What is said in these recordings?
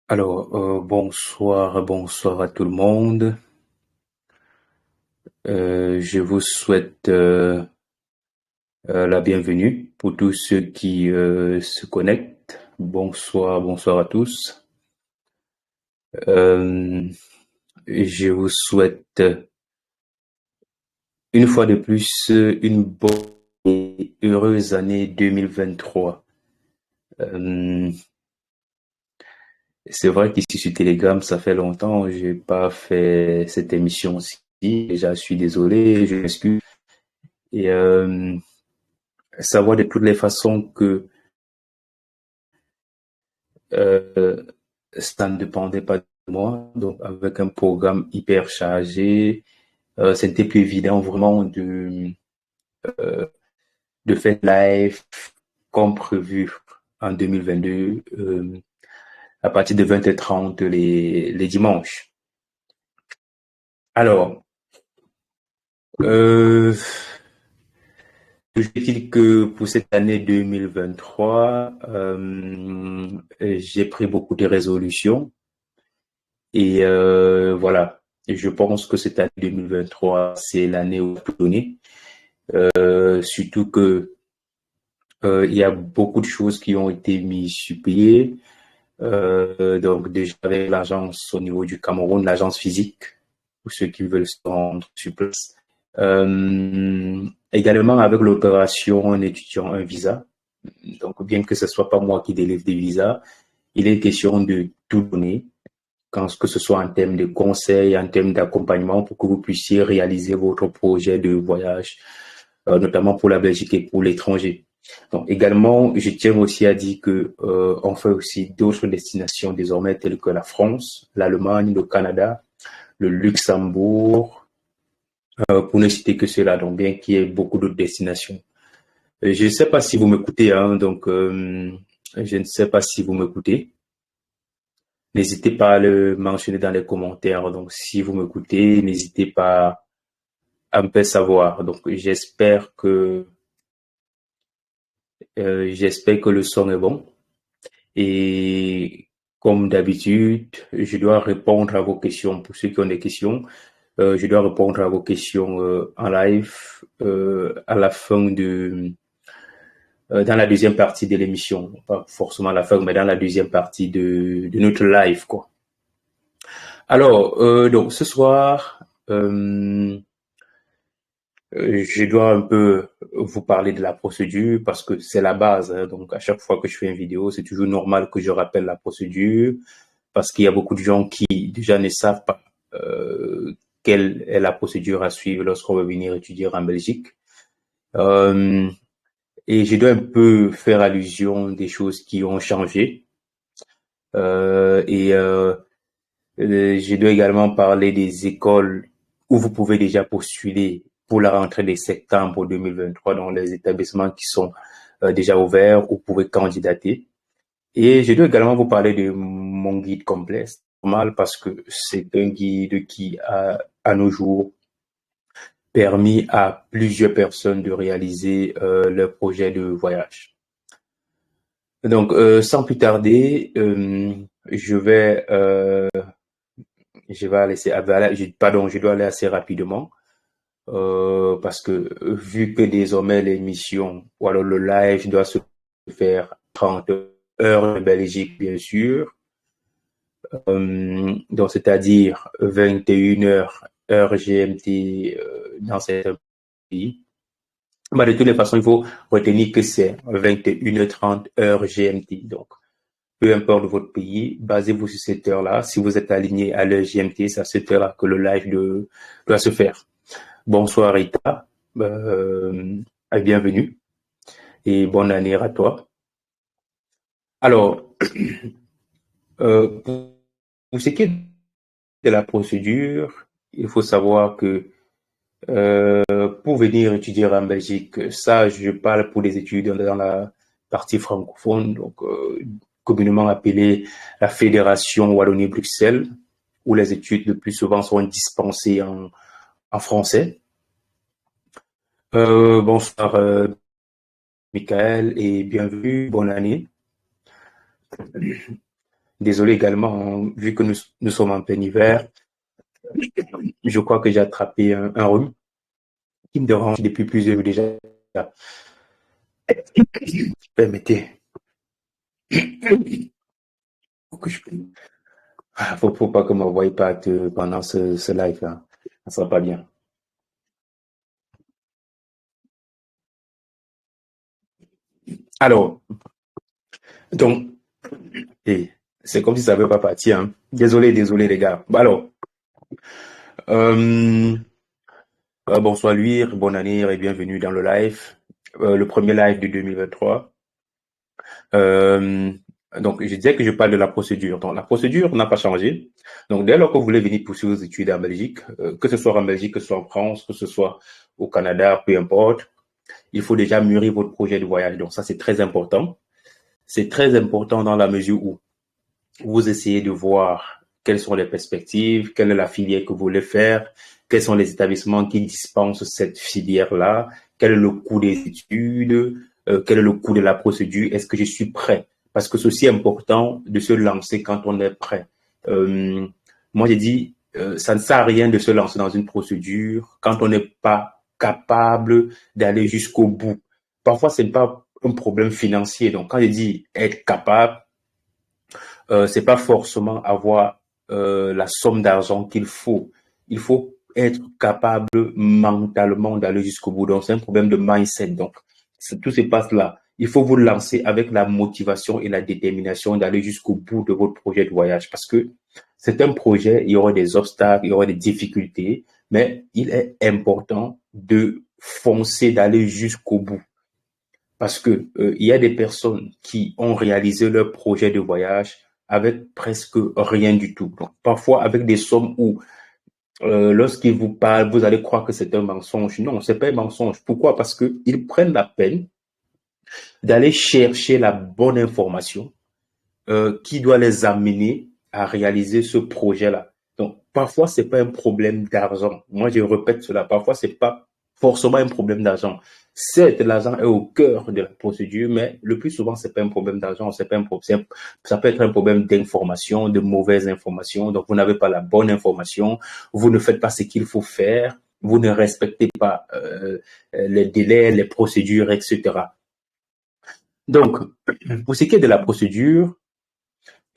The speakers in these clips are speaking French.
Alors, bonsoir à tout le monde. Je vous souhaite la bienvenue pour tous ceux qui se connectent. Bonsoir à tous. Euh, je vous souhaite une fois de plus une bonne et heureuse année 2023. Euh, c'est vrai qu'ici sur Telegram, ça fait longtemps que j'ai pas fait cette émission-ci. Déjà, je suis désolé, je m'excuse. Et savoir de toutes les façons que euh, ça ne dépendait pas de moi. Donc, avec un programme hyper chargé, c'était plus évident vraiment de faire live comme prévu en 2022 à partir de 20h30 les dimanches. Alors, euh, je dis que pour cette année 2023, j'ai pris beaucoup de résolutions. Et voilà, je pense que cette année 2023, c'est l'année où tout donner. Surtout que il y a beaucoup de choses qui ont été mises sur pied. Donc déjà avec l'agence au niveau du Cameroun, l'agence physique, pour ceux qui veulent se rendre sur place. Également avec l'opération un étudiant, un visa. Donc bien que ce soit pas moi qui délivre des visas, il est question de tout donner que ce soit en termes de conseils, en termes d'accompagnement pour que vous puissiez réaliser votre projet de voyage, notamment pour la Belgique et pour l'étranger. Donc également, je tiens aussi à dire que on fait aussi d'autres destinations désormais telles que la France, l'Allemagne, le Canada, le Luxembourg, pour ne citer que cela. Donc bien qu'il y ait beaucoup d'autres destinations. Je ne sais pas si vous m'écoutez, hein, donc je ne sais pas si vous m'écoutez. N'hésitez pas à le mentionner dans les commentaires. Donc, si vous m'écoutez, n'hésitez pas à me faire savoir. Donc, j'espère que le son est bon. Et comme d'habitude, je dois répondre à vos questions. Pour ceux qui ont des questions, je dois répondre à vos questions en live à la fin dans la deuxième partie de l'émission. Pas forcément à la fin, mais dans la deuxième partie de notre live, quoi. Alors, donc ce soir, je dois un peu vous parler de la procédure parce que c'est la base, hein. Donc, à chaque fois que je fais une vidéo, c'est toujours normal que je rappelle la procédure parce qu'il y a beaucoup de gens qui déjà ne savent pas quelle est la procédure à suivre lorsqu'on veut venir étudier en Belgique. Euh, et je dois un peu faire allusion des choses qui ont changé. Et je dois également parler des écoles où vous pouvez déjà postuler pour la rentrée de septembre 2023 dans les établissements qui sont déjà ouverts où vous pouvez candidater. Et je dois également vous parler de mon guide complet, c'est normal parce que c'est un guide qui a, à nos jours, permis à plusieurs personnes de réaliser leur projet de voyage. Donc, sans plus tarder, je vais laisser, pardon, je dois aller assez rapidement parce que vu que désormais l'émission ou alors le live doit se faire 30 heures de Belgique, bien sûr, donc c'est-à-dire 21 heures heure GMT dans certains pays. Bah, de toutes les façons, il faut retenir que c'est 21h30 heure GMT. Donc, peu importe votre pays, basez-vous sur cette heure-là. Si vous êtes aligné à l'heure GMT, c'est à cette heure-là que le live doit se faire. Bonsoir Rita, bienvenue et bonne année à toi. Alors, pour ce qui est de la procédure, il faut savoir que pour venir étudier en Belgique, ça je parle pour les étudiants dans la partie francophone, donc communément appelée la Fédération Wallonie-Bruxelles, où les études le plus souvent sont dispensées en français. Bonsoir Michael et bienvenue, bonne année. Désolé également, hein, vu que nous sommes en plein hiver, je crois que j'ai attrapé un rhume qui me dérange depuis plusieurs jours déjà. Permettez. Faut pas que m'envoie pas pendant ce live là. Ça sera pas bien. Alors, donc, et c'est comme si ça veut pas partir, hein. Désolé les gars. Alors, euh, bonsoir Luire, bonne année et bienvenue dans le live. Le premier live de 2023. Euh, donc, je disais que je parle de la procédure. Donc, la procédure n'a pas changé. Donc, dès lors que vous voulez venir poursuivre vos études en Belgique, que ce soit en Belgique, que ce soit en France, que ce soit au Canada, peu importe, il faut déjà mûrir votre projet de voyage. Donc, ça, c'est très important. C'est très important dans la mesure où vous essayez de voir quelles sont les perspectives, quelle est la filière que vous voulez faire, quels sont les établissements qui dispensent cette filière-là, quel est le coût des études, quel est le coût de la procédure, est-ce que je suis prêt? Parce que c'est aussi important de se lancer quand on est prêt. Euh, Moi, j'ai dit, ça ne sert à rien de se lancer dans une procédure quand on n'est pas capable d'aller jusqu'au bout. Parfois, ce n'est pas un problème financier. Donc, quand je dis être capable, c'est pas forcément avoir la somme d'argent qu'il faut. Il faut être capable mentalement d'aller jusqu'au bout. Donc, c'est un problème de mindset. Donc, tout se passe là. Il faut vous lancer avec la motivation et la détermination d'aller jusqu'au bout de votre projet de voyage parce que c'est un projet, il y aura des obstacles, il y aura des difficultés, mais il est important de foncer, d'aller jusqu'au bout. Parce que il y a des personnes qui ont réalisé leur projet de voyage avec presque rien du tout. Donc, parfois avec des sommes où lorsqu'ils vous parlent, vous allez croire que c'est un mensonge. Non, c'est pas un mensonge. Pourquoi? Parce que ils prennent la peine d'aller chercher la bonne information qui doit les amener à réaliser ce projet-là. Donc, parfois, c'est pas un problème d'argent. Moi, je répète cela. Parfois, c'est pas forcément un problème d'argent. Certes, l'argent est au cœur de la procédure, mais le plus souvent, c'est pas un problème d'argent, c'est pas un problème, ça peut être un problème d'information, de mauvaise information. Donc, vous n'avez pas la bonne information, vous ne faites pas ce qu'il faut faire, vous ne respectez pas les délais, les procédures, etc. Donc, pour ce qui est de la procédure,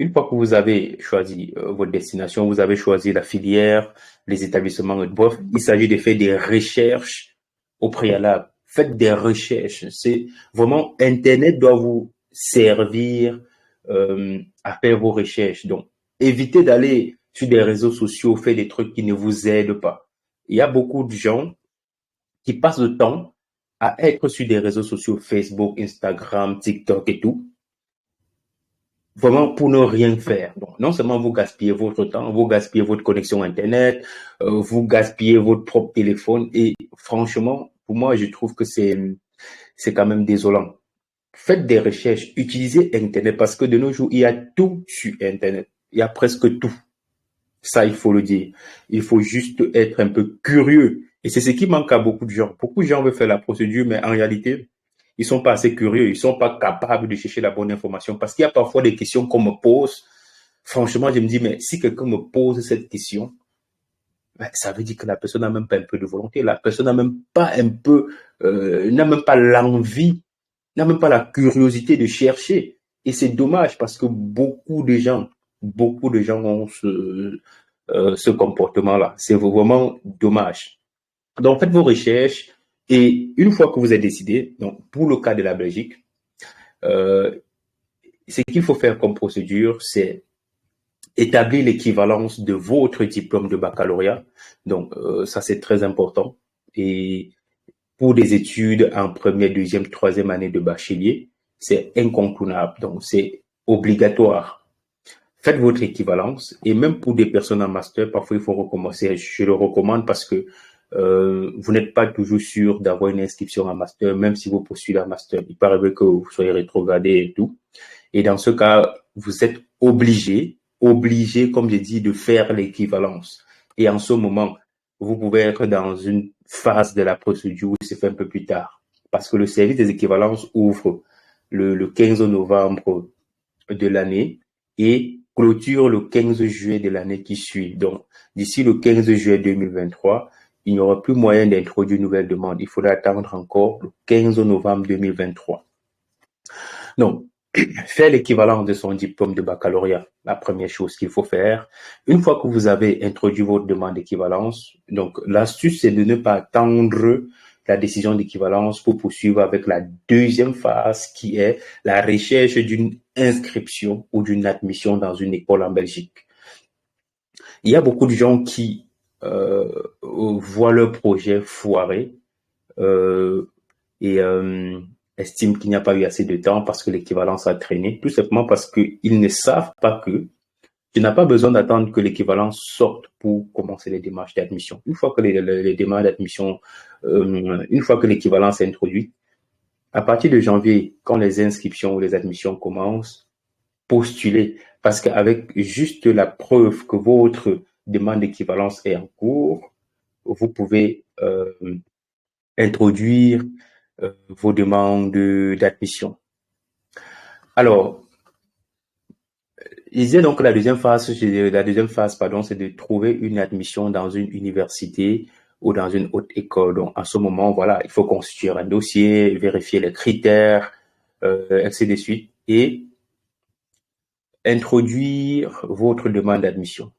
une fois que vous avez choisi votre destination, vous avez choisi la filière, les établissements, bref, il s'agit de faire des recherches au préalable. Faites des recherches. C'est vraiment Internet doit vous servir à faire vos recherches. Donc, évitez d'aller sur des réseaux sociaux, faire des trucs qui ne vous aident pas. Il y a beaucoup de gens qui passent le temps à être sur des réseaux sociaux, Facebook, Instagram, TikTok et tout, vraiment pour ne rien faire. Donc, non seulement vous gaspillez votre temps, vous gaspillez votre connexion Internet, vous gaspillez votre propre téléphone et franchement, pour moi, je trouve que c'est quand même désolant. Faites des recherches, utilisez Internet parce que de nos jours, il y a tout sur Internet. Il y a presque tout. Ça, il faut le dire. Il faut juste être un peu curieux. Et c'est ce qui manque à beaucoup de gens. Beaucoup de gens veulent faire la procédure, mais en réalité, ils sont pas assez curieux. Ils sont pas capables de chercher la bonne information. Parce qu'il y a parfois des questions qu'on me pose. Franchement, je me dis, mais si quelqu'un me pose cette question, ben, ça veut dire que la personne n'a même pas un peu de volonté. La personne n'a même pas un peu, n'a même pas l'envie, n'a même pas la curiosité de chercher. Et c'est dommage parce que beaucoup de gens ont ce comportement-là. C'est vraiment dommage. Donc, faites vos recherches et une fois que vous êtes décidé, donc pour le cas de la Belgique, euh, ce qu'il faut faire comme procédure, c'est établir l'équivalence de votre diplôme de baccalauréat. Donc, ça, c'est très important. Et pour des études en première, deuxième, troisième année de bachelier, c'est incontournable. Donc, c'est obligatoire. Faites votre équivalence et même pour des personnes en master, parfois il faut recommencer. Je le recommande parce que vous n'êtes pas toujours sûr d'avoir une inscription en master, même si vous poursuivez un master. Il peut arriver que vous soyez rétrogradé et tout. Et dans ce cas, vous êtes obligé, comme j'ai dit, de faire l'équivalence. Et en ce moment, vous pouvez être dans une phase de la procédure où c'est fait un peu plus tard. Parce que le service des équivalences ouvre le 15 novembre de l'année et clôture le 15 juillet de l'année qui suit. Donc, d'ici le 15 juillet 2023, il n'y aura plus moyen d'introduire une nouvelle demande. Il faudra attendre encore le 15 novembre 2023. Donc, faire l'équivalent de son diplôme de baccalauréat, la première chose qu'il faut faire. Une fois que vous avez introduit votre demande d'équivalence, donc l'astuce, c'est de ne pas attendre la décision d'équivalence pour poursuivre avec la deuxième phase qui est la recherche d'une inscription ou d'une admission dans une école en Belgique. Il y a beaucoup de gens qui voient leur projet foirer et estiment qu'il n'y a pas eu assez de temps parce que l'équivalence a traîné, tout simplement parce qu'ils ne savent pas que tu n'as pas besoin d'attendre que l'équivalence sorte pour commencer les démarches d'admission. Une fois que les démarches d'admission, une fois que l'équivalence est introduite, à partir de janvier, quand les inscriptions ou les admissions commencent, postulez. Parce qu'avec juste la preuve que votre demande d'équivalence est en cours, vous pouvez introduire vos demandes d'admission. Alors, il disait donc que la deuxième phase, c'est de trouver une admission dans une université ou dans une haute école. Donc, en ce moment, voilà, il faut constituer un dossier, vérifier les critères, ainsi de suite, et introduire votre demande d'admission.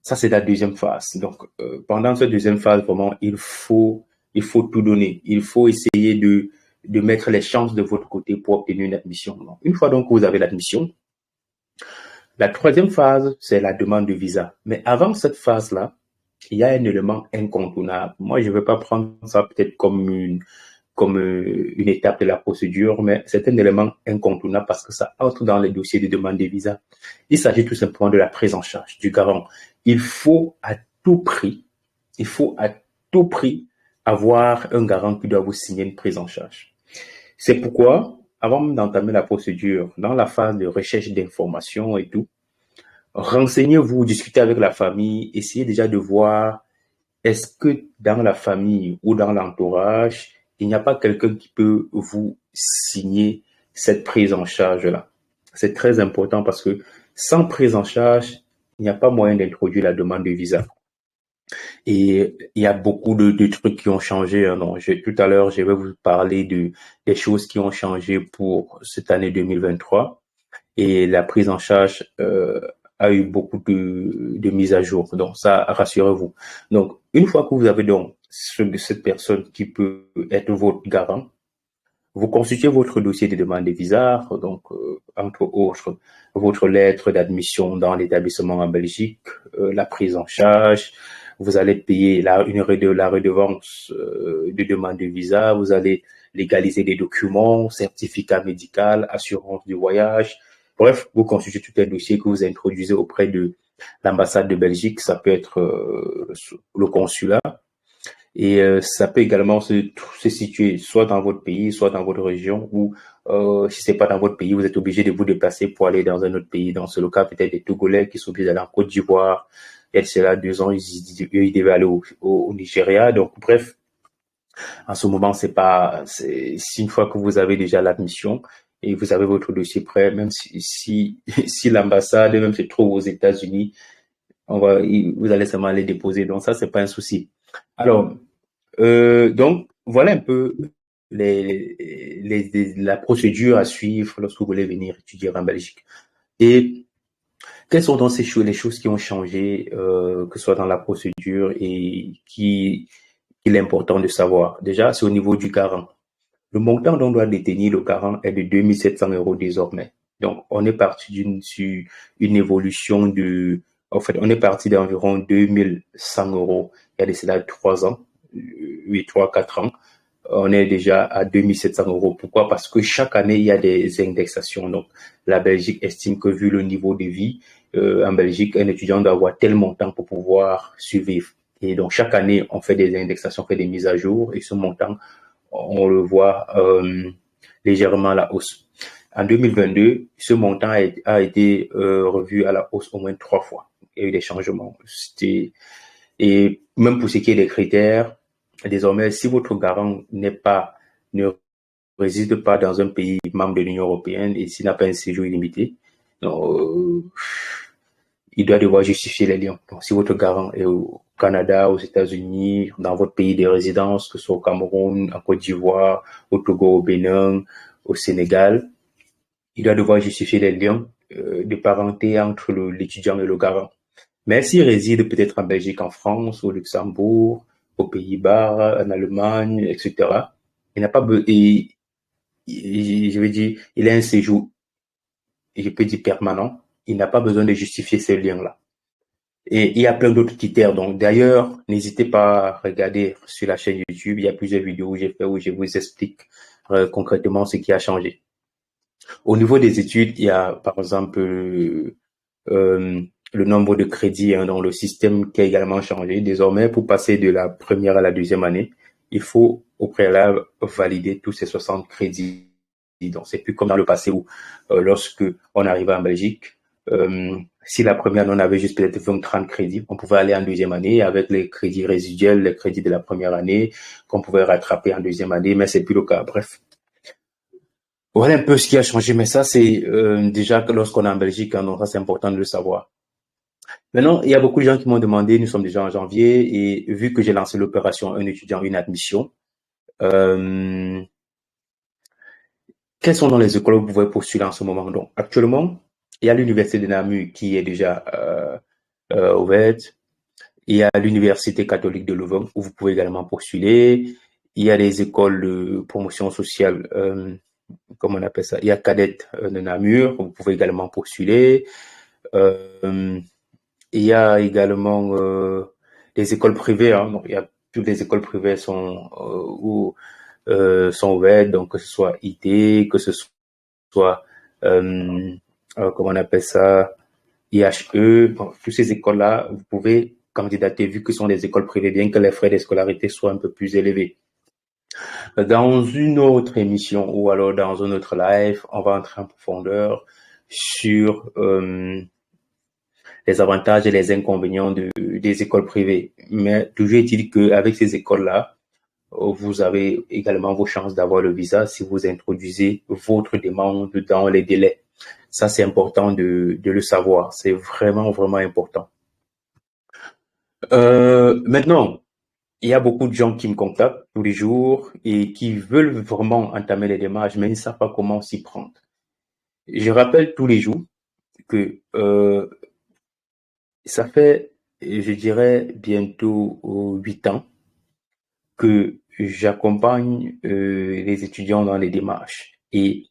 Ça, c'est la deuxième phase. Donc, pendant cette deuxième phase, vraiment, il faut tout donner. Il faut essayer de mettre les chances de votre côté pour obtenir une admission. Donc, une fois donc que vous avez l'admission, la troisième phase, c'est la demande de visa. Mais avant cette phase-là, il y a un élément incontournable. Moi, je ne vais pas prendre ça peut-être comme une étape de la procédure, mais c'est un élément incontournable parce que ça entre dans les dossiers de demande de visa. Il s'agit tout simplement de la prise en charge du garant. Il faut à tout prix avoir un garant qui doit vous signer une prise en charge. C'est pourquoi, avant même d'entamer la procédure, dans la phase de recherche d'informations et tout, renseignez-vous, discutez avec la famille, essayez déjà de voir est-ce que dans la famille ou dans l'entourage, il n'y a pas quelqu'un qui peut vous signer cette prise en charge-là. C'est très important parce que sans prise en charge, il n'y a pas moyen d'introduire la demande de visa. Et il y a beaucoup de trucs qui ont changé. Donc, tout à l'heure, je vais vous parler des choses qui ont changé pour cette année 2023. Et la prise en charge a eu beaucoup de mises à jour. Donc, ça, rassurez-vous. Donc, une fois que vous avez donc cette personne qui peut être votre garant, vous constituez votre dossier de demande de visa, donc entre autres votre lettre d'admission dans l'établissement en Belgique, la prise en charge, vous allez payer la redevance de demande de visa, vous allez légaliser des documents, certificat médical, assurance du voyage. Bref, vous constituez tout un dossier que vous introduisez auprès de l'ambassade de Belgique, ça peut être le consulat. Et ça peut également se situer soit dans votre pays, soit dans votre région, ou si c'est pas dans votre pays, vous êtes obligé de vous déplacer pour aller dans un autre pays. Dans ce cas, peut-être des Togolais qui sont obligés d'aller en Côte d'Ivoire. Et c'est là 2 ans, ils devaient aller au Nigeria. Donc, bref, en ce moment, c'est une fois que vous avez déjà l'admission et vous avez votre dossier prêt, même si l'ambassade même se trouve aux États-Unis, vous allez seulement les déposer. Donc ça, c'est pas un souci. Alors, donc voilà un peu la procédure à suivre lorsque vous voulez venir étudier en Belgique. Et quelles sont donc les choses qui ont changé, que ce soit dans la procédure et qu'il est important de savoir. Déjà, c'est au niveau du garant. Le montant dont doit détenir le garant est de 2 700 € désormais. Donc, on est parti sur une évolution on est parti d'environ 2 100 € il y a de cela 3 ans, 4 ans. On est déjà à 2 700 €. Pourquoi? Parce que chaque année, il y a des indexations. Donc, la Belgique estime que vu le niveau de vie, en Belgique, un étudiant doit avoir tel montant pour pouvoir survivre. Et donc, chaque année, on fait des indexations, on fait des mises à jour, et ce montant, on le voit légèrement à la hausse. En 2022, ce montant a été revu à la hausse au moins 3 fois. Il y a eu des changements. Et même pour ce qui est des critères, désormais, si votre garant ne réside pas dans un pays membre de l'Union européenne et s'il n'a pas un séjour illimité, donc, il doit devoir justifier les liens. Donc, si votre garant est au Canada, aux États-Unis, dans votre pays de résidence, que ce soit au Cameroun, en Côte d'Ivoire, au Togo, au Bénin, au Sénégal, il doit devoir justifier les liens de parenté entre l'étudiant et le garant. Mais s'il réside peut-être en Belgique, en France, au Luxembourg, aux Pays-Bas, en Allemagne, etc., il n'a pas je veux dire, il a un séjour, je peux dire permanent, il n'a pas besoin de justifier ces liens-là. Et il y a plein d'autres critères. Donc, d'ailleurs, n'hésitez pas à regarder sur la chaîne YouTube. Il y a plusieurs vidéos où j'ai fait où je vous explique concrètement ce qui a changé. Au niveau des études, il y a, par exemple, le nombre de crédits dans le système qui a également changé. Désormais, pour passer de la première à la deuxième année, il faut au préalable valider tous ces 60 crédits. Donc, c'est plus comme dans le passé où, lorsque on arrivait en Belgique, si la première année on avait juste peut-être 20-30 crédits, on pouvait aller en deuxième année avec les crédits résiduels, les crédits de la première année qu'on pouvait rattraper en deuxième année, mais c'est plus le cas. Bref. Voilà un peu ce qui a changé, mais ça, c'est déjà lorsqu'on est en Belgique, donc ça, c'est important de le savoir. Maintenant, il y a beaucoup de gens qui m'ont demandé, nous sommes déjà en janvier, et vu que j'ai lancé l'opération Un étudiant, une admission, quelles sont dans les écoles où vous pouvez postuler en ce moment? Donc, actuellement, il y a l'université de Namur qui est déjà ouverte. Il y a l'université catholique de Louvain où vous pouvez également postuler. Il y a les écoles de promotion sociale, comment on appelle ça? Il y a Cadette de Namur où vous pouvez également postuler. Il y a également les écoles privées. Donc, il y a toutes les écoles privées sont ouvertes, donc que ce soit IT, que ce soit comment on appelle ça, IHE, bon, toutes ces écoles-là, vous pouvez candidater vu que ce sont des écoles privées, bien que les frais de scolarité soient un peu plus élevés. Dans une autre émission ou alors dans un autre live, on va entrer en profondeur sur les avantages et les inconvénients des écoles privées. Mais toujours est-il qu'avec ces écoles-là, vous avez également vos chances d'avoir le visa si vous introduisez votre demande dans les délais. Ça, c'est important de le savoir. C'est vraiment, vraiment important. Maintenant, il y a beaucoup de gens qui me contactent tous les jours et qui veulent vraiment entamer les démarches, mais ils ne savent pas comment s'y prendre. Je rappelle tous les jours que ça fait, je dirais, bientôt 8 ans que j'accompagne les étudiants dans les démarches. Et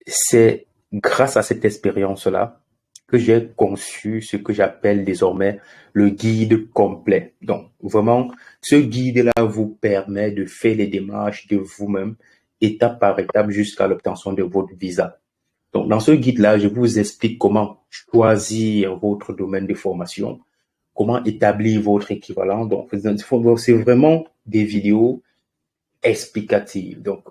c'est grâce à cette expérience-là que j'ai conçu ce que j'appelle désormais le guide complet. Donc, vraiment, ce guide-là vous permet de faire les démarches de vous-même, étape par étape, jusqu'à l'obtention de votre visa. Donc, dans ce guide-là, je vous explique comment choisir votre domaine de formation, comment établir votre équivalent. Donc, c'est vraiment des vidéos explicatives. Donc,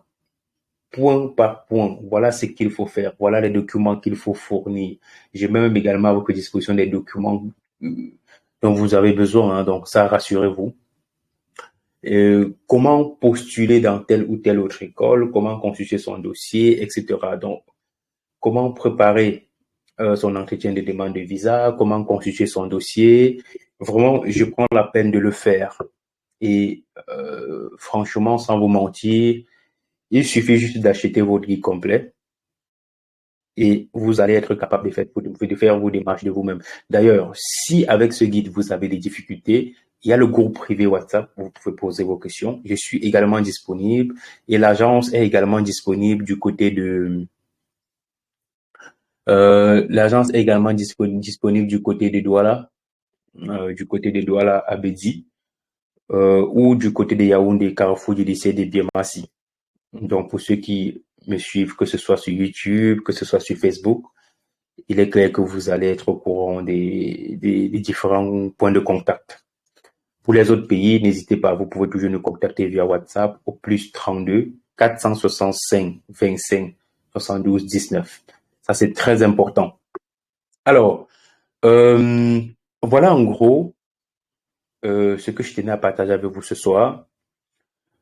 point par point, voilà ce qu'il faut faire, voilà les documents qu'il faut fournir. J'ai même également à votre disposition des documents dont vous avez besoin, donc ça, rassurez-vous. Comment postuler dans telle ou telle autre école, comment constituer son dossier, etc. Donc, comment préparer son entretien de demande de visa, comment constituer son dossier. Vraiment, je prends la peine de le faire. Et franchement, sans vous mentir, il suffit juste d'acheter votre guide complet et vous allez être capable de faire vos démarches de vous-même. D'ailleurs, si avec ce guide, vous avez des difficultés, il y a le groupe privé WhatsApp où vous pouvez poser vos questions. Je suis également disponible et l'agence est également disponible du côté de... l'agence est également disponible du côté de Douala, à Bédi, ou du côté de Yaoundé, Carrefour du lycée de Biémassi. Donc, pour ceux qui me suivent, que ce soit sur YouTube, que ce soit sur Facebook, il est clair que vous allez être au courant des différents points de contact. Pour les autres pays, n'hésitez pas, vous pouvez toujours nous contacter via WhatsApp au plus 32 465 25 72 19. Ça, c'est très important. Alors, voilà en gros ce que je tenais à partager avec vous ce soir.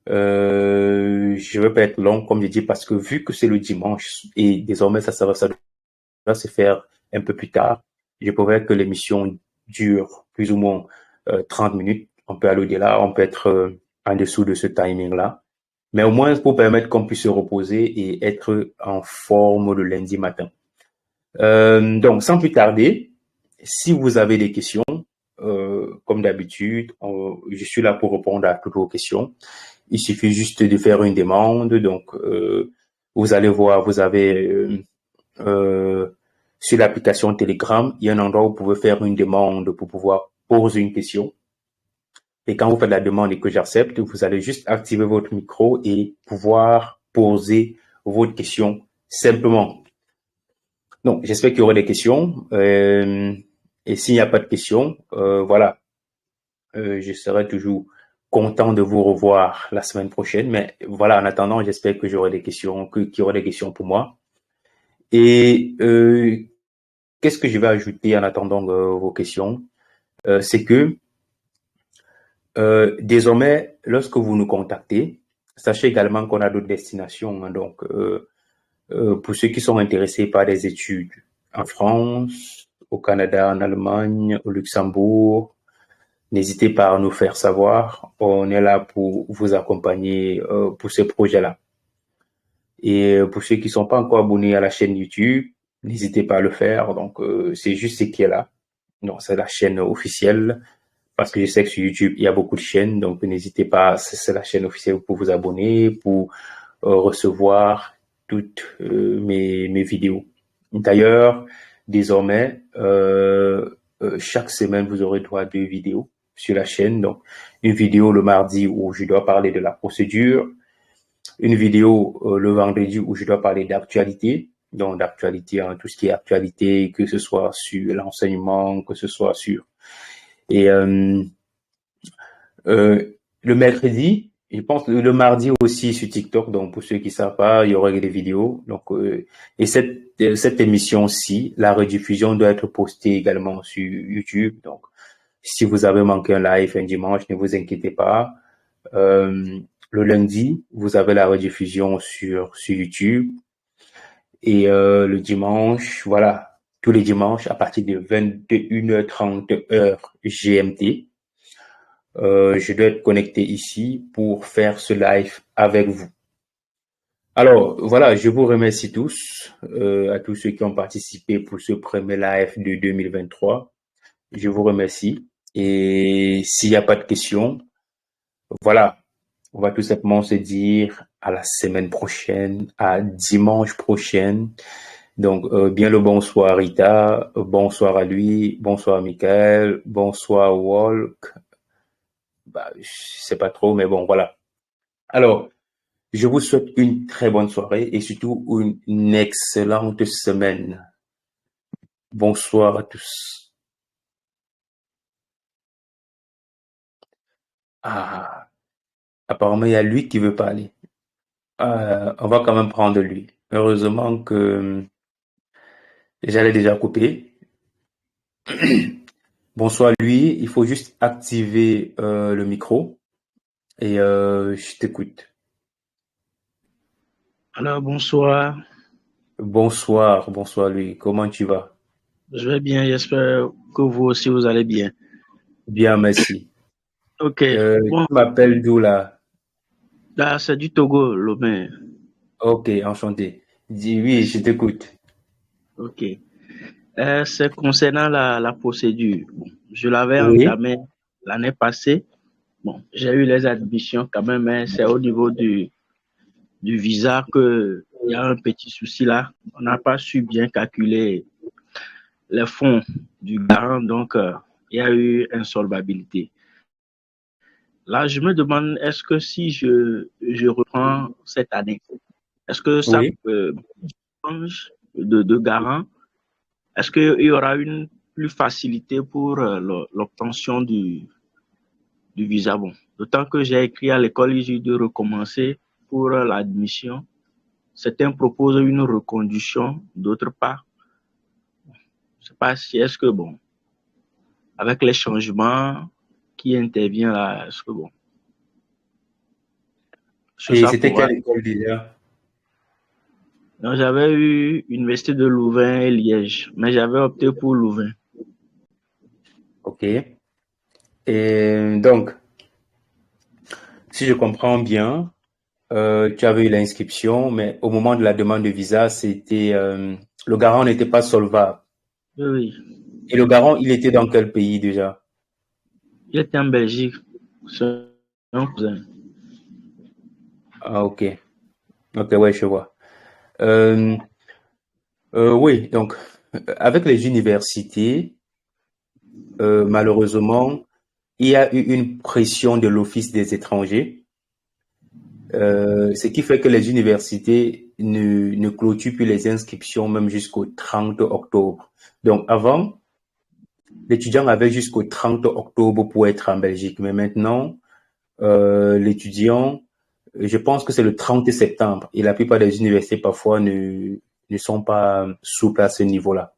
Je vais pas être long, comme je dis, parce que vu que c'est le dimanche et désormais ça doit se faire un peu plus tard, je préfère que l'émission dure plus ou moins 30 minutes. On peut aller au-delà, on peut être en dessous de ce timing-là. Mais au moins pour permettre qu'on puisse se reposer et être en forme le lundi matin. Donc, sans plus tarder, si vous avez des questions, comme d'habitude, je suis là pour répondre à toutes vos questions. Il suffit juste de faire une demande. Donc, vous allez voir, vous avez euh, sur l'application Telegram, il y a un endroit où vous pouvez faire une demande pour pouvoir poser une question. Et quand vous faites la demande et que j'accepte, vous allez juste activer votre micro et pouvoir poser votre question simplement. Donc, j'espère qu'il y aura des questions. Et s'il n'y a pas de questions, voilà, je serai toujours content de vous revoir la semaine prochaine. Mais voilà, en attendant, j'espère que j'aurai des questions, qu'il y aura des questions pour moi. Et qu'est-ce que je vais ajouter en attendant vos questions? C'est que désormais, lorsque vous nous contactez, sachez également qu'on a d'autres destinations. Hein. Donc, pour ceux qui sont intéressés par des études en France, au Canada, en Allemagne, au Luxembourg, n'hésitez pas à nous faire savoir. On est là pour vous accompagner pour ces projets-là. Et pour ceux qui ne sont pas encore abonnés à la chaîne YouTube, n'hésitez pas à le faire. Donc, c'est juste ce qui est là. Donc, c'est la chaîne officielle. Parce que je sais que sur YouTube, il y a beaucoup de chaînes. Donc, n'hésitez pas, c'est la chaîne officielle pour vous abonner, pour recevoir toutes mes vidéos. D'ailleurs, désormais, chaque semaine, vous aurez droit à 2 vidéos sur la chaîne. Donc, une vidéo le mardi où je dois parler de la procédure, une vidéo le vendredi où je dois parler d'actualité, donc d'actualité, hein, tout ce qui est actualité, que ce soit sur l'enseignement, que ce soit sur... Et le mercredi, je pense le mardi aussi sur TikTok, donc pour ceux qui savent pas, il y aura des vidéos. Donc, et cette émission-ci, la rediffusion doit être postée également sur YouTube. Donc, si vous avez manqué un live un dimanche, ne vous inquiétez pas. Euh, le lundi, vous avez la rediffusion sur YouTube. Et le dimanche, voilà, tous les dimanches, à partir de 21h30 heure GMT, je dois être connecté ici pour faire ce live avec vous. Alors, voilà, je vous remercie tous, à tous ceux qui ont participé pour ce premier live de 2023. Je vous remercie. Et s'il n'y a pas de questions, voilà, on va tout simplement se dire à la semaine prochaine, à dimanche prochain. Donc, bien le bonsoir Rita, bonsoir à lui, bonsoir Michael, bonsoir Walk. Bah, je sais pas trop, mais bon, voilà. Alors, je vous souhaite une très bonne soirée et surtout une excellente semaine. Bonsoir à tous. Ah, apparemment, il y a lui qui veut parler. On va quand même prendre lui. Heureusement que j'allais déjà couper. Bonsoir lui, il faut juste activer le micro et je t'écoute. Alors, bonsoir. Bonsoir, bonsoir lui. Comment tu vas? Je vais bien, j'espère que vous aussi, vous allez bien. Bien, merci. Ok, bon, Tu m'appelles d'où là? là, c'est du Togo, Lomé. Ok, enchanté. Dis oui, je t'écoute. Ok. C'est concernant la procédure. Bon, je l'avais Oui, entamée l'année passée. Bon, j'ai eu les admissions quand même, mais c'est au niveau du visa que il y a un petit souci là. On n'a pas su bien calculer les fonds du garant, donc il y a eu insolvabilité. Là, je me demande, est-ce que si je reprends cette année, est-ce que ça oui. change de garant? Est-ce qu'il y aura une plus facilité pour l'obtention du visa? Bon, d'autant que j'ai écrit à l'école, j'ai dû recommencer pour l'admission. Certains proposent une reconduction, d'autres pas. Je ne sais pas si est-ce que, bon, avec les changements qui interviennent là, est-ce que, bon, sur Et ça c'était pour. quelle école déjà? Donc, j'avais eu l'université de Louvain et Liège, mais j'avais opté pour Louvain. Ok. Et donc, si je comprends bien, tu avais eu l'inscription, mais au moment de la demande de visa, le garant n'était pas solvable. Oui, oui. Et le garant, il était dans quel pays déjà? Il était en Belgique. C'est un cousin. Ah, ok. Ok, ouais, je vois. Euh, oui, donc, avec les universités, malheureusement, il y a eu une pression de l'Office des étrangers, ce qui fait que les universités ne clôturent plus les inscriptions même jusqu'au 30 octobre. Donc, avant, l'étudiant avait jusqu'au 30 octobre pour être en Belgique, mais maintenant, l'étudiant, je pense que c'est le 30 septembre et la plupart des universités parfois ne sont pas souples à ce niveau-là.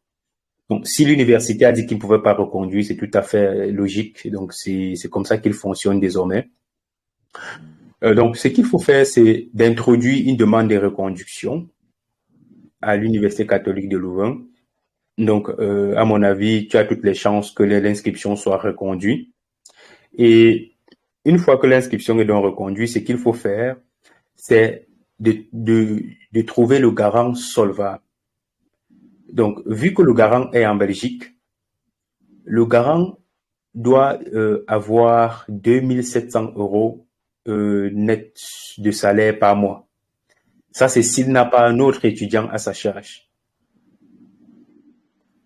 Donc, si l'université a dit qu'il ne pouvait pas reconduire, c'est tout à fait logique. Donc, c'est comme ça qu'il fonctionne désormais. Donc, ce qu'il faut faire, c'est d'introduire une demande de reconduction à l'Université catholique de Louvain. Donc, à mon avis, tu as toutes les chances que l'inscription soit reconduite. Et une fois que l'inscription est donc reconduite, ce qu'il faut faire, c'est de trouver le garant solvable. Donc, vu que le garant est en Belgique, le garant doit avoir 2700 euros net de salaire par mois. Ça, c'est s'il n'a pas un autre étudiant à sa charge.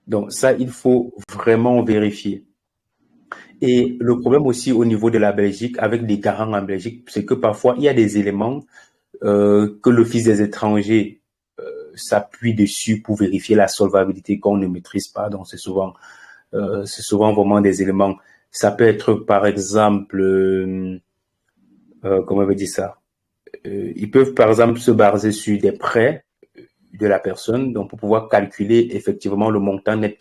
Donc, ça, il faut vraiment vérifier. Et le problème aussi au niveau de la Belgique, avec les garants en Belgique, c'est que parfois, il y a des éléments que l'Office des étrangers s'appuie dessus pour vérifier la solvabilité qu'on ne maîtrise pas. Donc, c'est souvent vraiment des éléments. Ça peut être, par exemple, comment on veut dire ça? Ils peuvent, par exemple, se baser sur des prêts de la personne, donc pour pouvoir calculer effectivement le montant net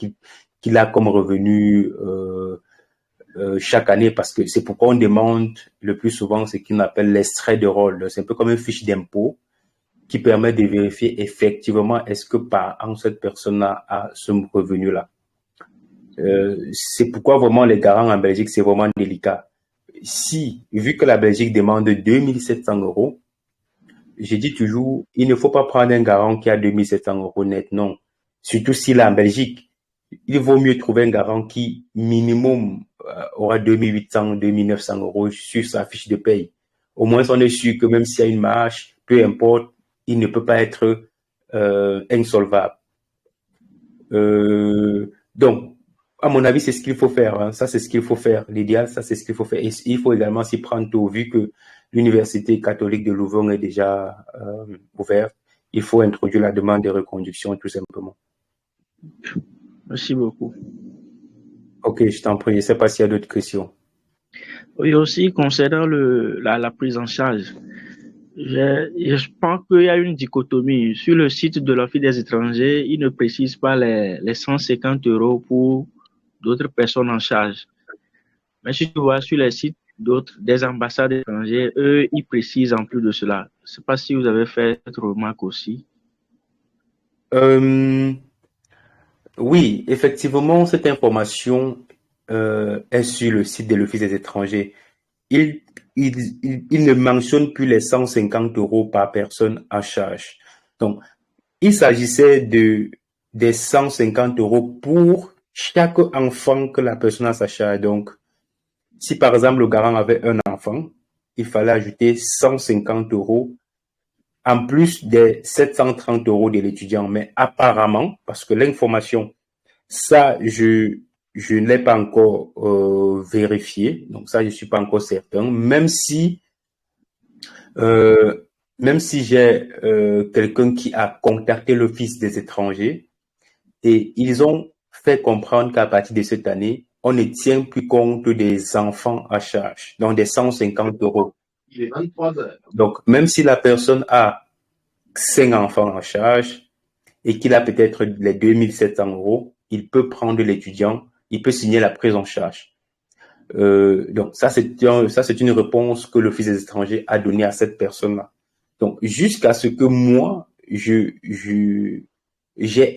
qu'il a comme revenu chaque année, parce que c'est pourquoi on demande le plus souvent ce qu'on appelle l'extrait de rôle. C'est un peu comme une fiche d'impôt qui permet de vérifier effectivement est-ce que par an cette personne a ce revenu-là. C'est pourquoi vraiment les garants en Belgique, c'est vraiment délicat. Si, vu que la Belgique demande 2700 euros, j'ai dit toujours, il ne faut pas prendre un garant qui a 2700 euros net, non. Surtout s'il est en Belgique. Il vaut mieux trouver un garant qui, minimum, aura 2800, 2900 euros sur sa fiche de paye. Au moins, on est sûr que même s'il y a une marge, peu importe, il ne peut pas être insolvable. Donc, à mon avis, c'est ce qu'il faut faire. Hein. Ça, c'est ce qu'il faut faire. L'idéal, ça, c'est ce qu'il faut faire. Et il faut également s'y prendre tôt, vu que l'Université catholique de Louvain est déjà ouverte. Il faut introduire la demande de reconduction, tout simplement. Merci beaucoup. Ok, je t'en prie. Je ne sais pas s'il y a d'autres questions. Oui, aussi concernant la prise en charge, je pense qu'il y a une dichotomie. Sur le site de l'Office des étrangers, ils ne précisent pas les 150 euros pour d'autres personnes en charge. Mais si tu vois sur les sites des ambassades étrangères, eux, ils précisent en plus de cela. Je ne sais pas si vous avez fait cette remarque aussi. Oui, effectivement, cette information est sur le site de l'Office des étrangers. Il, il ne mentionne plus les 150 euros par personne à charge. Donc, il s'agissait des 150 euros pour chaque enfant que la personne a à sa charge. Donc, si par exemple le garant avait un enfant, il fallait ajouter 150 euros en plus des 730 euros de l'étudiant. Mais apparemment, parce que l'information, ça, je ne l'ai pas encore vérifié, donc ça, je ne suis pas encore certain, euh, même si j'ai quelqu'un qui a contacté l'Office des étrangers et ils ont fait comprendre qu'à partir de cette année, on ne tient plus compte des enfants à charge, donc des 150 euros. Il est 23 heures. Donc, même si la personne a 5 enfants à charge et qu'il a peut-être les 2700 euros, il peut prendre l'étudiant, il peut signer la prise en charge. Donc ça c'est une réponse que l'Office des étrangers a donnée à cette personne-là. Donc jusqu'à ce que moi j'ai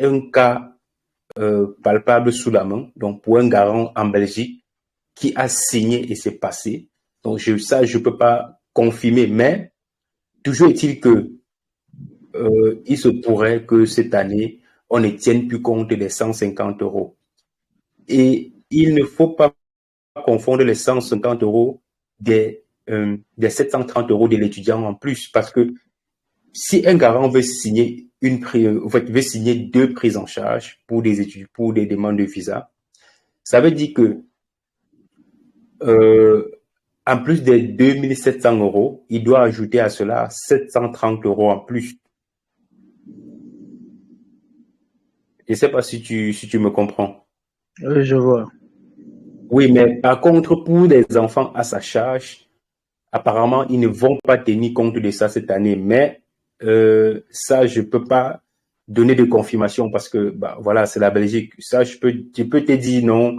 un cas palpable sous la main, donc pour un garant en Belgique qui a signé et c'est passé. Donc je peux pas confirmer, mais toujours est-il que il se pourrait que cette année on ne tienne plus compte des 150 euros. Et il ne faut pas confondre les 150 euros des 730 euros de l'étudiant en plus, parce que si un garant veut signer veut signer 2 prises en charge pour des études, pour des demandes de visa, ça veut dire que en plus des 2700 euros, il doit ajouter à cela 730 euros en plus. Je ne sais pas si tu me comprends. Oui, je vois. Oui, mais par contre, pour les enfants à sa charge, apparemment, ils ne vont pas tenir compte de ça cette année. Mais ça, je ne peux pas donner de confirmation parce que bah, voilà, c'est la Belgique. Ça, je peux te dire non,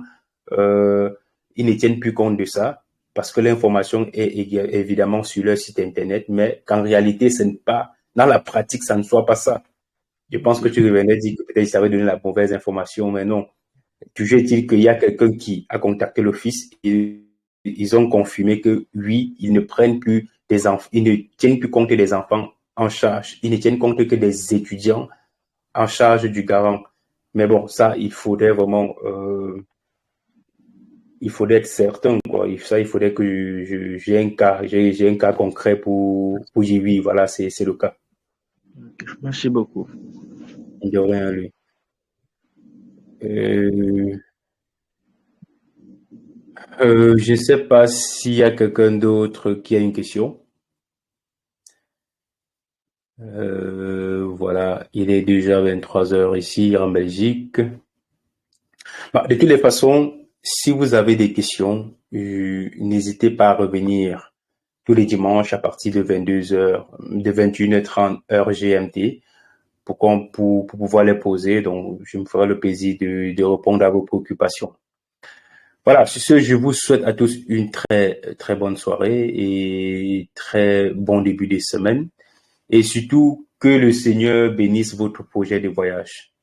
ils ne tiennent plus compte de ça parce que l'information est évidemment sur leur site internet, mais qu'en réalité, ce n'est pas, dans la pratique, ça ne soit pas ça. Je pense que tu revenais dire que peut-être ça avait donné la mauvaise information, mais non. Toujours est-il qu'il y a quelqu'un qui a contacté l'office et ils ont confirmé que oui, ils ne prennent plus des enfants, ils ne tiennent plus compte des enfants en charge, ils ne tiennent compte que des étudiants en charge du garant. Mais bon, ça, il faudrait vraiment, il faudrait être certain, quoi. Ça, il faudrait que j'ai un cas concret pour dire oui, voilà, c'est le cas. Merci beaucoup. De rien, lui. Je ne sais pas s'il y a quelqu'un d'autre qui a une question. Voilà, il est déjà 23 heures ici en Belgique. Bah, de toutes les façons, si vous avez des questions, n'hésitez pas à revenir tous les dimanches à partir de 22 heures, de 21h30 heure GMT pour pouvoir les poser. Donc, je me ferai le plaisir de répondre à vos préoccupations. Voilà, sur ce, je vous souhaite à tous une très, très bonne soirée et très bon début de semaine. Et surtout, que le Seigneur bénisse votre projet de voyage.